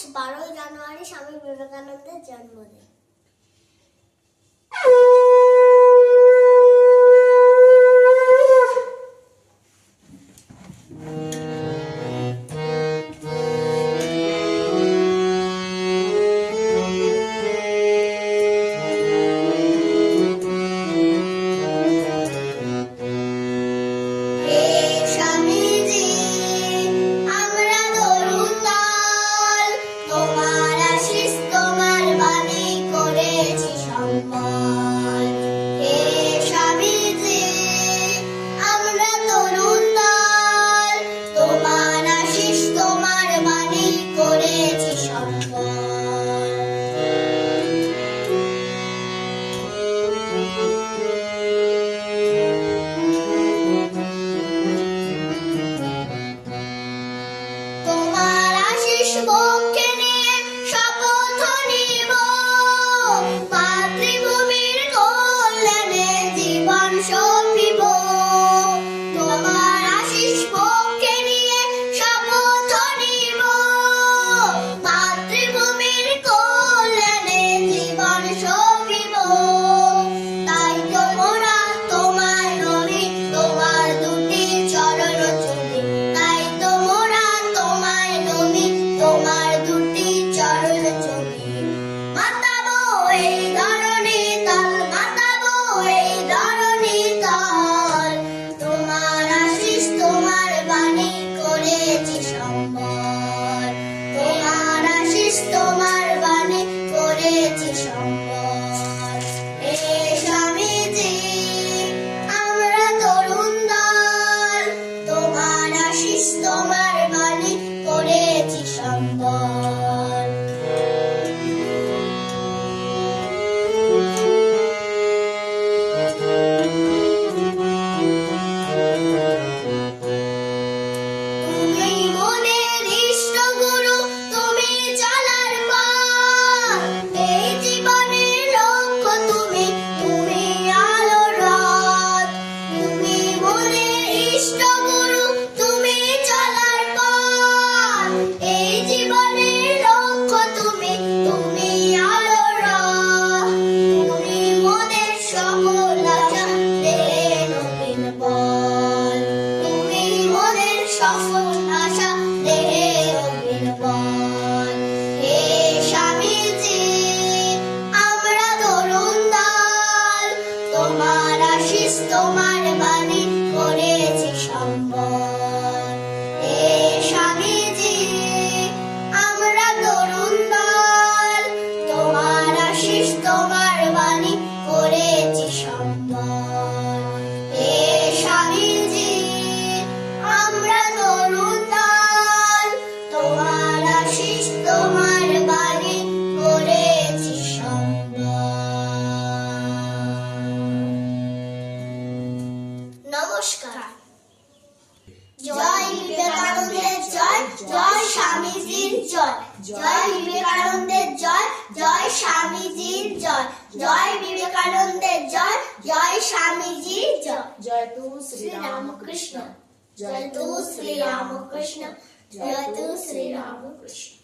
12ই জানুয়ারি স্বামী বিবেকানন্দের জন্মদিন। তোমার বাণী করেছি সম্বল। হে স্বামীজি আমরা তরুণ দল, তোমার আশিস তোমার বাণী করেছি সম্বল। হে স্বামীজি আমরা তরুণ দল, তোমার আশিস তোমার বাণী করেছি সম্বল। নমস্কার। জয় বিবেকানন্দের জয়, জয় স্বামীজির জয়। জয় বিবেকানন্দের জয়, জয় স্বামীজির জয়। জয় বিবেকানন্দের জয়, জয় স্বামীজির জয়। জয় তু শ্রী রামকৃষ্ণ, জয় তু শ্রী রামকৃষ্ণ, জয় তু শ্রী রামকৃষ্ণ।